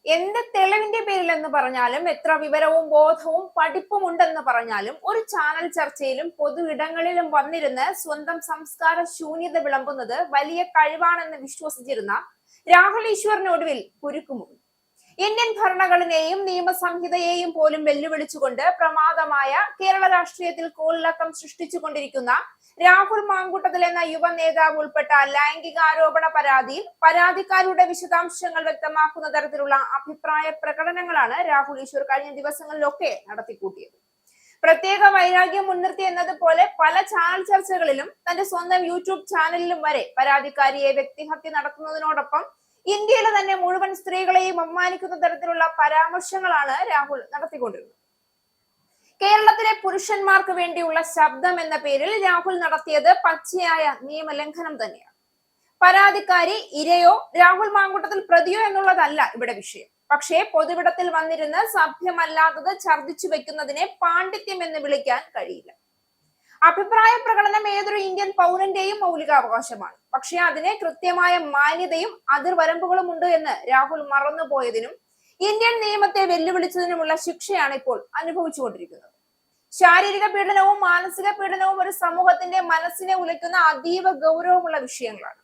എന്ത് തെളിവിന്റെ പേരിലെന്ന് പറഞ്ഞാലും, എത്ര വിവരവും ബോധവും പഠിപ്പും ഉണ്ടെന്ന് പറഞ്ഞാലും, ഒരു ചാനൽ ചർച്ചയിലും പൊതു ഇടങ്ങളിലും വന്നിരുന്ന് സ്വന്തം സംസ്കാര ശൂന്യത വിളമ്പുന്നത് വലിയ കഴിവാണെന്ന് വിശ്വസിച്ചിരുന്ന രാഹുൽ ഈശ്വറിനൊടുവിൽ കുരുക്കുമുണ്ട്. ഇന്ത്യൻ ഭരണഘടനയെയും നിയമസംഹിതയെയും പോലും വെല്ലുവിളിച്ചുകൊണ്ട് പ്രമാദമായ കേരള രാഷ്ട്രീയത്തിൽ കോളിളക്കം സൃഷ്ടിച്ചുകൊണ്ടിരിക്കുന്ന രാഹുൽ മാങ്കൂട്ടത്തിൽ എന്ന യുവ നേതാവ് ഉൾപ്പെട്ട ലൈംഗികാരോപണ പരാതിയിൽ പരാതിക്കാരുടെ വിശദാംശങ്ങൾ വ്യക്തമാക്കുന്ന തരത്തിലുള്ള അഭിപ്രായ പ്രകടനങ്ങളാണ് രാഹുൽ ഈശ്വർ കഴിഞ്ഞ ദിവസങ്ങളിലൊക്കെ നടത്തിക്കൂട്ടിയത്. പ്രത്യേക വൈരാഗ്യം മുൻനിർത്തി എന്നതുപോലെ പല ചാനൽ ചർച്ചകളിലും തന്റെ സ്വന്തം യൂട്യൂബ് ചാനലിലും വരെ പരാതിക്കാരിയെ വ്യക്തിഹത്യ നടത്തുന്നതിനോടൊപ്പം ഇന്ത്യയിലെ തന്നെ മുഴുവൻ സ്ത്രീകളെയും അപമാനിക്കുന്ന തരത്തിലുള്ള പരാമർശങ്ങളാണ് രാഹുൽ നടത്തിക്കൊണ്ടിരുന്നത്. കേരളത്തിലെ പുരുഷന്മാർക്ക് വേണ്ടിയുള്ള ശബ്ദം എന്ന പേരിൽ രാഹുൽ നടത്തിയത് പച്ചയായ നിയമലംഘനം തന്നെയാണ്. പരാതിക്കാരി ഇരയോ രാഹുൽ മാങ്കൂട്ടത്തിൽ പ്രതിയോ എന്നുള്ളതല്ല ഇവിടെ വിഷയം. പക്ഷേ പൊതുവിടത്തിൽ വന്നിരുന്ന് സഭ്യമല്ലാത്തത് ഛർദ്ദിച്ചു വെക്കുന്നതിനെ പാണ്ഡിത്യം എന്ന് വിളിക്കാൻ കഴിയില്ല. അഭിപ്രായ പ്രകടനം ഏതൊരു ഇന്ത്യൻ പൗരന്റെയും മൗലികാവകാശമാണ്. പക്ഷെ അതിന് കൃത്യമായ മാന്യതയും അതിർവരമ്പുകളും ഉണ്ട് എന്ന് രാഹുൽ മറന്നുപോയതിനും ഇന്ത്യൻ നിയമത്തെ വെല്ലുവിളിച്ചതിനുമുള്ള ശിക്ഷയാണ് ഇപ്പോൾ അനുഭവിച്ചുകൊണ്ടിരിക്കുന്നത്. ശാരീരിക പീഡനവും മാനസിക പീഡനവും ഒരു സമൂഹത്തിന്റെ മനസ്സിനെ ഉലയ്ക്കുന്ന അതീവ ഗൗരവമുള്ള വിഷയങ്ങളാണ്.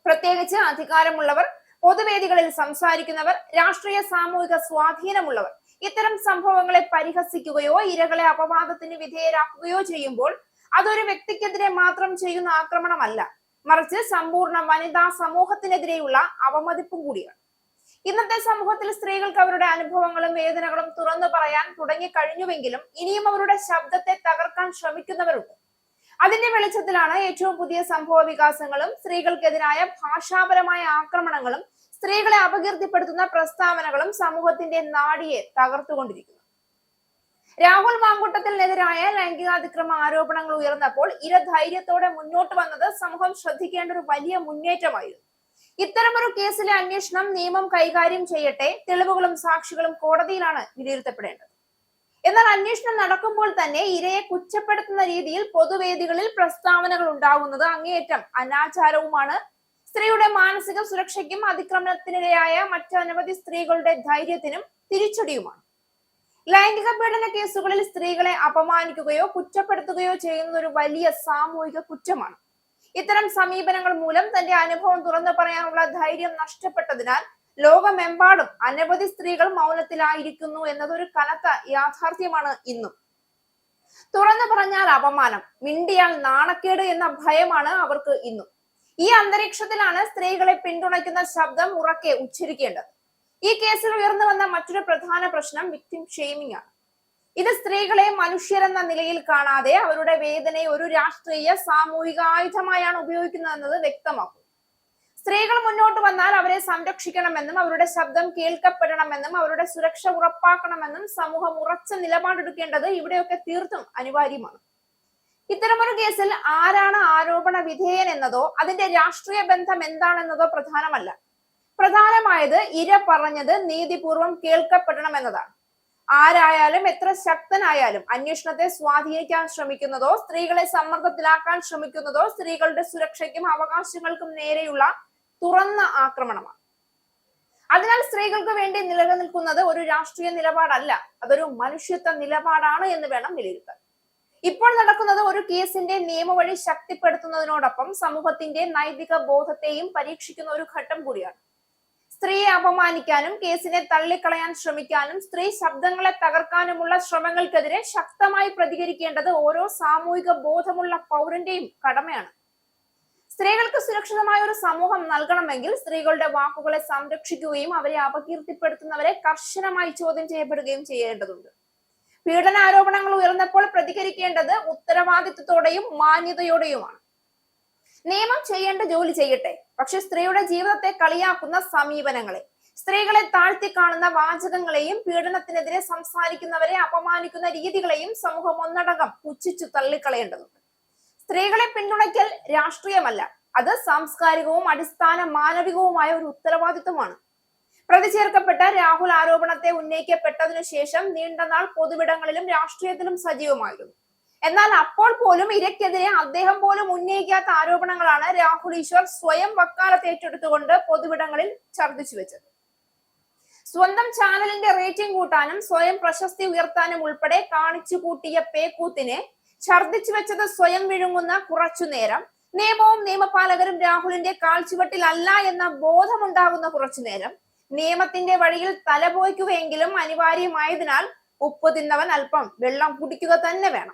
പ്രത്യേകിച്ച് അധികാരമുള്ളവർ, പൊതുവേദികളിൽ സംസാരിക്കുന്നവർ, രാഷ്ട്രീയ സാമൂഹിക സ്വാധീനമുള്ളവർ ഇത്തരം സംഭവങ്ങളെ പരിഹസിക്കുകയോ ഇരകളെ അപവാദത്തിന് വിധേയരാക്കുകയോ ചെയ്യുമ്പോൾ അതൊരു വ്യക്തിക്കെതിരെ മാത്രം ചെയ്യുന്ന ആക്രമണമല്ല, മറിച്ച് സമ്പൂർണ്ണ വനിതാ സമൂഹത്തിനെതിരെയുള്ള അവമതിപ്പും കൂടിയാണ്. ഇന്നത്തെ സമൂഹത്തിൽ സ്ത്രീകൾക്ക് അവരുടെ അനുഭവങ്ങളും വേദനകളും തുറന്നു പറയാൻ തുടങ്ങി കഴിഞ്ഞുവെങ്കിലും ഇനിയും അവരുടെ ശബ്ദത്തെ തകർക്കാൻ ശ്രമിക്കുന്നവരുണ്ട്. അതിന്റെ വെളിച്ചത്തിലാണ് ഏറ്റവും പുതിയ സംഭവ വികാസങ്ങളും സ്ത്രീകൾക്കെതിരായ ഭാഷാപരമായ ആക്രമണങ്ങളും സ്ത്രീകളെ അപകീർത്തിപ്പെടുത്തുന്ന പ്രസ്താവനകളും സമൂഹത്തിന്റെ നാഡിയെ തകർത്തുകൊണ്ടിരിക്കുന്നു. രാഹുൽ മാങ്കൂട്ടത്തിനെതിരായ ലൈംഗികാതിക്രമ ആരോപണങ്ങൾ ഉയർന്നപ്പോൾ ഇര ധൈര്യത്തോടെ മുന്നോട്ട് വന്നത് സമൂഹം ശ്രദ്ധിക്കേണ്ട ഒരു വലിയ മുന്നേറ്റമായിരുന്നു. ഇത്തരമൊരു കേസിലെ അന്വേഷണം നിയമം കൈകാര്യം ചെയ്യട്ടെ, തെളിവുകളും സാക്ഷികളും കോടതിയിലാണ് വിലയിരുത്തപ്പെടേണ്ടത്. എന്നാൽ അന്വേഷണം നടക്കുമ്പോൾ തന്നെ ഇരയെ കുറ്റപ്പെടുത്തുന്ന രീതിയിൽ പൊതുവേദികളിൽ പ്രസ്താവനകൾ ഉണ്ടാകുന്നത് അങ്ങേയറ്റം അനാചാരവുമാണ്. സ്ത്രീയുടെ മാനസിക സുരക്ഷയ്ക്കും അതിക്രമണത്തിനിരയായ മറ്റനവധി സ്ത്രീകളുടെ ധൈര്യത്തിനും തിരിച്ചടിയുമാണ്. ലൈംഗിക പീഡന കേസുകളിൽ സ്ത്രീകളെ അപമാനിക്കുകയോ കുറ്റപ്പെടുത്തുകയോ ചെയ്യുന്നത് ഒരു വലിയ സാമൂഹിക കുറ്റമാണ്. ഇത്തരം സമീപനങ്ങൾ മൂലം തന്റെ അനുഭവം തുറന്നു പറയാനുള്ള ധൈര്യം നഷ്ടപ്പെട്ടതിനാൽ ലോകമെമ്പാടും അനവധി സ്ത്രീകൾ മൗനത്തിലായിരിക്കുന്നു എന്നതൊരു കനത്ത യാഥാർത്ഥ്യമാണ് ഇന്നും. തുറന്നു പറഞ്ഞാൽ അപമാനം, മിണ്ടിയാൽ നാണക്കേട് എന്ന ഭയമാണ് അവർക്ക് ഇന്നും. ഈ അന്തരീക്ഷത്തിലാണ് സ്ത്രീകളെ പിന്തുണയ്ക്കുന്ന ശബ്ദം ഉറക്കെ ഉച്ചരിക്കേണ്ടത്. ഈ കേസിൽ ഉയർന്നു വന്ന മറ്റൊരു പ്രധാന പ്രശ്നം വിക്ടിം ഷെയ്മിംഗ് ആണ്. ഇത് സ്ത്രീകളെ മനുഷ്യരെന്ന നിലയിൽ കാണാതെ അവരുടെ വേദനയെ ഒരു രാഷ്ട്രീയ സാമൂഹിക ആയുധമായാണ് ഉപയോഗിക്കുന്നതെന്നത് വ്യക്തമാക്കും. സ്ത്രീകൾ മുന്നോട്ട് വന്നാൽ അവരെ സംരക്ഷിക്കണമെന്നും അവരുടെ ശബ്ദം കേൾക്കപ്പെടണമെന്നും അവരുടെ സുരക്ഷ ഉറപ്പാക്കണമെന്നും സമൂഹം ഉറച്ച നിലപാടെടുക്കേണ്ടത് ഇവിടെയൊക്കെ തീർത്തും അനിവാര്യമാണ്. ഇത്തരമൊരു കേസിൽ ആരാണ് ആരോപണ വിധേയൻ എന്നതോ അതിന്റെ രാഷ്ട്രീയ ബന്ധം എന്താണെന്നതോ പ്രധാനമല്ല. പ്രധാനമായത് ഇര പറഞ്ഞത് നീതിപൂർവം കേൾക്കപ്പെടണമെന്നതാണ്. ആരായാലും എത്ര ശക്തനായാലും അന്വേഷണത്തെ സ്വാധീനിക്കാൻ ശ്രമിക്കുന്നതോ സ്ത്രീകളെ സമ്മർദ്ദത്തിലാക്കാൻ ശ്രമിക്കുന്നതോ സ്ത്രീകളുടെ സുരക്ഷയ്ക്കും അവകാശങ്ങൾക്കും നേരെയുള്ള തുറന്ന ആക്രമണമാണ്. അതിനാൽ സ്ത്രീകൾക്ക് വേണ്ടി നിലനിൽക്കുന്നത് ഒരു രാഷ്ട്രീയ നിലപാടല്ല, അതൊരു മനുഷ്യത്വ നിലപാടാണ് എന്ന് വേണം വിലയിരുത്താൻ. ഇപ്പോൾ നടക്കുന്നത് ഒരു കേസിന്റെ നിയമവഴി ശക്തിപ്പെടുത്തുന്നതിനോടൊപ്പം സമൂഹത്തിന്റെ നൈതിക ബോധത്തെയും പരീക്ഷിക്കുന്ന ഒരു ഘട്ടം കൂടിയാണ്. സ്ത്രീയെ അപമാനിക്കാനും കേസിനെ തള്ളിക്കളയാൻ ശ്രമിക്കാനും സ്ത്രീ ശബ്ദങ്ങളെ തകർക്കാനുമുള്ള ശ്രമങ്ങൾക്കെതിരെ ശക്തമായി പ്രതികരിക്കേണ്ടത് ഓരോ സാമൂഹിക ബോധമുള്ള പൗരന്റെയും കടമയാണ്. സ്ത്രീകൾക്ക് സുരക്ഷിതമായ ഒരു സമൂഹം നൽകണമെങ്കിൽ സ്ത്രീകളുടെ വാക്കുകളെ സംരക്ഷിക്കുകയും അവരെ അപകീർത്തിപ്പെടുത്തുന്നവരെ കർശനമായി ചോദ്യം ചെയ്യപ്പെടുകയും ചെയ്യേണ്ടതുണ്ട്. പീഡനാരോപണങ്ങൾ ഉയർന്നപ്പോൾ പ്രതികരിക്കേണ്ടത് ഉത്തരവാദിത്വത്തോടെയും മാന്യതയോടെയുമാണ്. നിയമം ചെയ്യേണ്ട ജോലി ചെയ്യട്ടെ, പക്ഷെ സ്ത്രീയുടെ ജീവിതത്തെ കളിയാക്കുന്ന സമീപനങ്ങളെ, സ്ത്രീകളെ താഴ്ത്തി കാണുന്ന വാചകങ്ങളെയും പീഡനത്തിനെതിരെ സംസാരിക്കുന്നവരെ അപമാനിക്കുന്ന രീതികളെയും സമൂഹം ഒന്നടങ്കം പുച്ഛിച്ചു തള്ളിക്കളയേണ്ടതുണ്ട്. സ്ത്രീകളെ പിന്തുണയ്ക്കൽ രാഷ്ട്രീയമല്ല, അത് സാംസ്കാരികവും അടിസ്ഥാന മാനവികവുമായ ഒരു ഉത്തരവാദിത്വമാണ്. പ്രതി ചേർക്കപ്പെട്ട രാഹുൽ ആരോപണത്തെ ഉന്നയിക്കപ്പെട്ടതിനു ശേഷം നീണ്ടനാൾ പൊതുവിടങ്ങളിലും രാഷ്ട്രീയത്തിലും സജീവമായിരുന്നു. എന്നാൽ അപ്പോൾ പോലും ഇരയ്ക്കെതിരെ അദ്ദേഹം പോലും ഉന്നയിക്കാത്ത ആരോപണങ്ങളാണ് രാഹുൽ ഈശ്വർ സ്വയം വക്കാലത്ത് ഏറ്റെടുത്തുകൊണ്ട് പൊതുവിടങ്ങളിൽ ഛർദ്ദിച്ചു വെച്ചത്. സ്വന്തം ചാനലിന്റെ റേറ്റിംഗ് കൂട്ടാനും സ്വയം പ്രശസ്തി ഉയർത്താനും ഉൾപ്പെടെ കാണിച്ചു കൂട്ടിയ പേക്കൂത്തിന് ഛർദിച്ചു വെച്ചത് സ്വയം വിഴുങ്ങുന്ന കുറച്ചുനേരം, നിയമവും നിയമപാലകരും രാഹുലിന്റെ കാൽച്ചുവട്ടിലല്ല എന്ന ബോധമുണ്ടാകുന്ന കുറച്ചുനേരം, നിയമത്തിന്റെ വഴിയിൽ തലപോയ്ക്കുകയെങ്കിലും അനിവാര്യമായതിനാൽ ഉപ്പ് തിന്നവൻ അല്പം വെള്ളം കുടിക്കുക തന്നെ വേണം.